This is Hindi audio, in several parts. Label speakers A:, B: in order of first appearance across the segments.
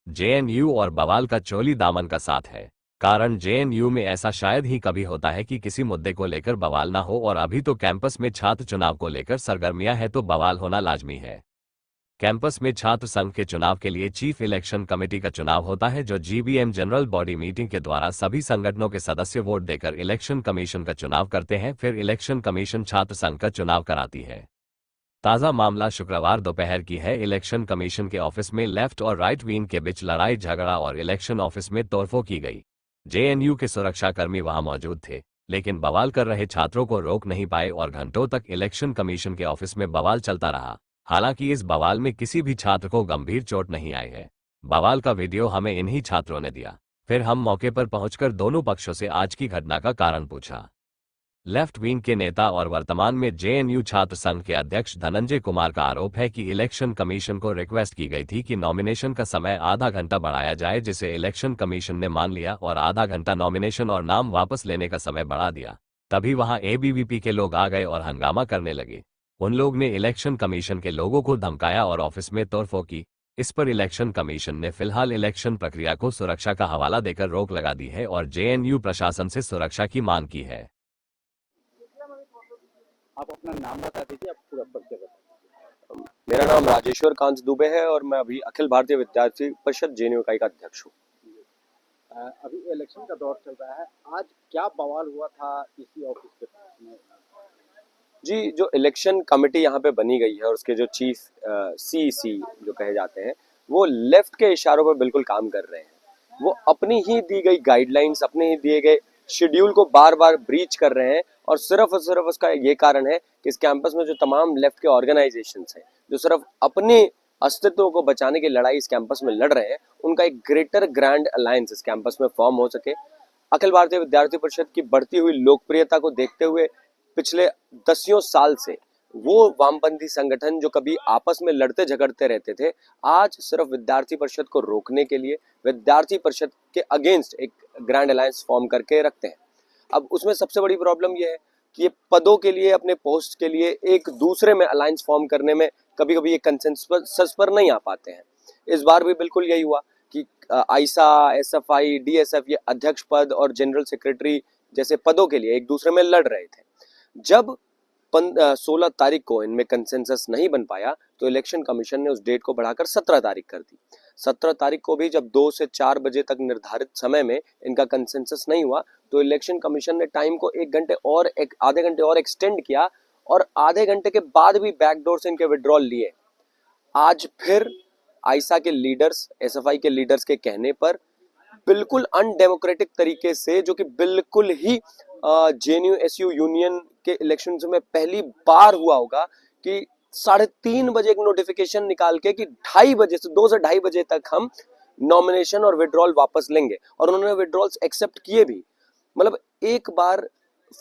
A: जेएनयू और बवाल का चोली दामन का साथ है। कारण जेएनयू में ऐसा शायद ही कभी होता है कि किसी मुद्दे को लेकर बवाल ना हो, और अभी तो कैंपस में छात्र चुनाव को लेकर सरगर्मियां है, तो बवाल होना लाजमी है। कैंपस में छात्र संघ के चुनाव के लिए चीफ इलेक्शन कमेटी का चुनाव होता है, जो जीबीएम जनरल बॉडी मीटिंग के द्वारा सभी संगठनों के सदस्य वोट देकर इलेक्शन कमीशन का चुनाव करते हैं। फिर इलेक्शन कमीशन छात्र संघ का चुनाव कराती है। ताज़ा मामला शुक्रवार दोपहर की है। इलेक्शन कमीशन के ऑफिस में लेफ्ट और राइट विंग के बीच लड़ाई झगड़ा और इलेक्शन ऑफिस में तोड़फोड़ की गई। जेएनयू के सुरक्षाकर्मी वहां मौजूद थे, लेकिन बवाल कर रहे छात्रों को रोक नहीं पाए और घंटों तक इलेक्शन कमीशन के ऑफिस में बवाल चलता रहा। हालांकि इस बवाल में किसी भी छात्र को गंभीर चोट नहीं आई है। बवाल का वीडियो हमें इन्हीं छात्रों ने दिया। फिर हम मौके पर पहुंचकर दोनों पक्षों से आज की घटना का कारण पूछा। लेफ्ट विंग के नेता और वर्तमान में जेएनयू छात्र संघ के अध्यक्ष धनंजय कुमार का आरोप है कि इलेक्शन कमीशन को रिक्वेस्ट की गई थी कि नॉमिनेशन का समय आधा घंटा बढ़ाया जाए, जिसे इलेक्शन कमीशन ने मान लिया और आधा घंटा नॉमिनेशन और नाम वापस लेने का समय बढ़ा दिया। तभी वहां एबीवीपी के लोग आ गए और हंगामा करने लगे। उन लोग ने इलेक्शन कमीशन के लोगों को धमकाया और ऑफिस में तोड़फोड़ की। इस पर इलेक्शन कमीशन ने फिलहाल इलेक्शन प्रक्रिया को सुरक्षा का हवाला देकर रोक लगा दी है और जेएनयू प्रशासन से सुरक्षा की मांग की है।
B: आप अपना नाम बता दीजिए, आप पूरा परिचय बताइए।
C: मेरा नाम राजेश्वर कांत दुबे है और मैं अभी अखिल भारतीय विद्यार्थी परिषद जेएनयू इकाई का अध्यक्ष हूँ।
B: अभी इलेक्शन का दौर चल रहा है, आज क्या बवाल हुआ था इसी ऑफिस के पास में?
C: जी, जो इलेक्शन कमेटी यहाँ पे बनी गई है और उसके जो चीफ सीईसी जो कहे जाते हैं, वो लेफ्ट के इशारों पर बिल्कुल काम कर रहे हैं। वो अपनी ही दी गई गाइडलाइंस, अपने ही दिए गए शेड्यूल को बार बार ब्रीच कर रहे हैं और सिर्फ उसका ये कारण है कि इस कैंपस में जो तमाम लेफ्ट के ऑर्गेनाइजेशंस हैं, जो सिर्फ अपने अस्तित्व को बचाने की लड़ाई इस कैंपस में लड़ रहे हैं, उनका एक ग्रेटर ग्रैंड अलायंस इस कैंपस में फॉर्म हो सके। अखिल भारतीय विद्यार्थी परिषद की बढ़ती हुई लोकप्रियता को देखते हुए पिछले दसियों साल से वो वामपंथी संगठन जो कभी आपस में लड़ते झगड़ते रहते थे, आज सिर्फ विद्यार्थी परिषद को रोकने के लिए विद्यार्थी परिषद के अगेंस्ट एक ग्रैंड अलायंस फॉर्म करके रखते हैं। अब उसमें सबसे बड़ी प्रॉब्लम यह है कि ये पदों के लिए, अपने पोस्ट के लिए एक दूसरे में अलायंस फॉर्म करने में कभी कभी ये कंसेंसस पर नहीं आ पाते हैं। इस बार भी बिल्कुल यही हुआ कि आईसा, एसएफआई, डीएसएफ ये अध्यक्ष पद और जनरल सेक्रेटरी जैसे पदों के लिए एक दूसरे में लड़ रहे थे। जब 16 तारीख को इनमें कंसेंसस नहीं बन पाया तो इलेक्शन कमीशन ने उस डेट को बढ़ाकर 17 तारीख कर दी। 17 तारीख को भी जब 2 से 4 बजे तक निर्धारित समय में इनका कंसेंसस नहीं हुआ तो इलेक्शन कमीशन ने टाइम को आधे घंटे और एक्सटेंड किया और आधे घंटे के बाद भी बैकडोर से इनके विड्रॉल लिए। आज फिर आईसा के लीडर्स, एसएफआई के लीडर्स के कहने पर बिल्कुल अनडेमोक्रेटिक तरीके से, जो कि बिल्कुल ही जेएनयू एसयू यूनियन के इलेक्शन में पहली बार हुआ होगा कि 3:30 बजे एक नोटिफिकेशन निकाल के कि 2:30 बजे से 2 से 2:30 बजे तक हम नॉमिनेशन और विड्रॉल वापस लेंगे, और उन्होंने विड्रॉल्स एक्सेप्ट किए भी। मतलब एक बार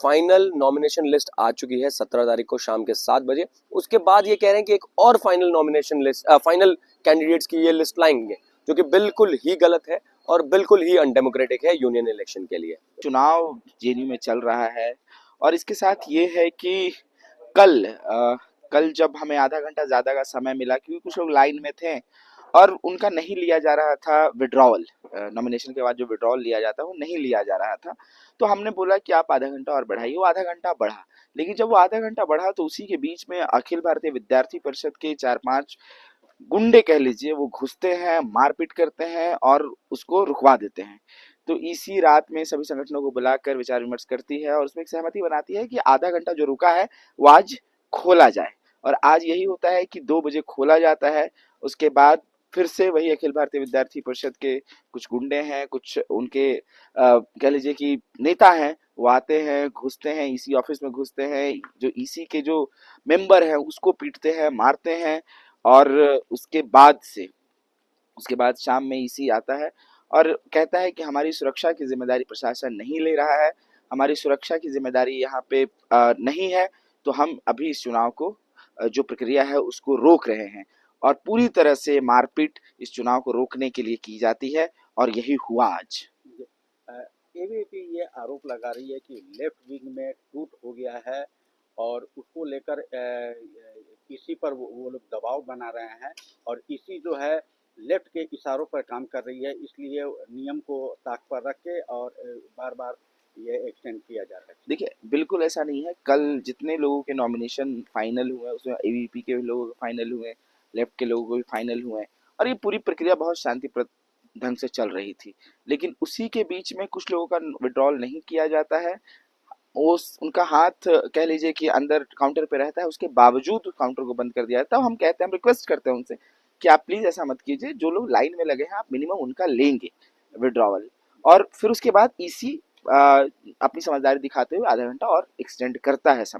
C: फाइनल नॉमिनेशन लिस्ट आ चुकी है 17 तारीख को शाम के 7 बजे, उसके बाद ये कह रहे हैं कि एक और final nomination list, final candidates की ये लिस्ट लाएंगे, जो कि बिल्कुल ही गलत है और बिल्कुल ही अनडेमोक्रेटिक है यूनियन इलेक्शन के लिए।
B: चुनाव जेएनयू में चल रहा है और इसके साथ ये है कि कल कल जब हमें आधा घंटा ज्यादा का समय मिला क्योंकि कुछ लोग लाइन में थे और उनका नहीं लिया जा रहा था विड्रॉल, नॉमिनेशन के बाद जो विड्रॉल लिया जाता है वो नहीं लिया जा रहा था, तो हमने बोला कि आप आधा घंटा और बढ़ाइए। वो आधा घंटा बढ़ा, लेकिन जब वो आधा घंटा बढ़ा तो उसी के बीच में अखिल भारतीय विद्यार्थी परिषद के 4-5 गुंडे कह लीजिए वो घुसते हैं, मारपीट करते हैं और उसको रुकवा देते हैं। तो इसी रात में सभी संगठनों को बुलाकर विचार विमर्श करती है और उसमें एक सहमति बनाती है कि आधा घंटा जो रुका है वो आज खोला जाए, और आज यही होता है कि 2 बजे खोला जाता है। उसके बाद फिर से वही अखिल भारतीय विद्यार्थी परिषद के कुछ गुंडे हैं, कुछ उनके कह लीजिए कि नेता हैं, वो आते हैं, घुसते हैं, ईसी ऑफिस में घुसते हैं, जो ईसी के जो मेंबर हैं उसको पीटते हैं, मारते हैं, और उसके बाद शाम में ईसी आता है और कहता है कि हमारी सुरक्षा की जिम्मेदारी प्रशासन नहीं ले रहा है, हमारी सुरक्षा की जिम्मेदारी यहाँ पे नहीं है, तो हम अभी इस चुनाव को जो प्रक्रिया है उसको रोक रहे हैं, और पूरी तरह से मारपीट इस चुनाव को रोकने के लिए की जाती है और यही हुआ आज।
D: एबीवीपी ये आरोप लगा रही है कि लेफ्ट विंग में टूट हो गया है और उसको लेकर इसी पर वो लोग दबाव बना रहे हैं, और इसी जो है लेफ्ट के इशारों पर काम कर रही है, इसलिए नियम को ताक पर रख के और बार बार ये एक्सटेंड किया जा रहा है।
B: देखिए, बिल्कुल ऐसा नहीं है। कल जितने लोगों के नॉमिनेशन फाइनल हुए, उसमें एबीवीपी के भी लोगों के फाइनल हुए, लेफ्ट के लोगों के भी फाइनल हुए और ये पूरी प्रक्रिया बहुत शांतिप्रद ढंग से चल रही थी। लेकिन उसी के बीच में कुछ लोगों का विड्रॉल नहीं किया जाता है। उनका हाथ कह लीजिए कि अंदर काउंटर पे रहता है, उसके बावजूद काउंटर को बंद कर दिया जाता है। हम कहते हैं, हम रिक्वेस्ट करते हैं उनसे कि आप प्लीज़ ऐसा मत कीजिए। जो लोग लाइन में लगे हैं, आप मिनिमम उनका लेंगे विड्रॉवल, और फिर उसके बाद ईसी अपनी समझदारी दिखाते हुए आधा घंटा और एक्सटेंड करता है समय।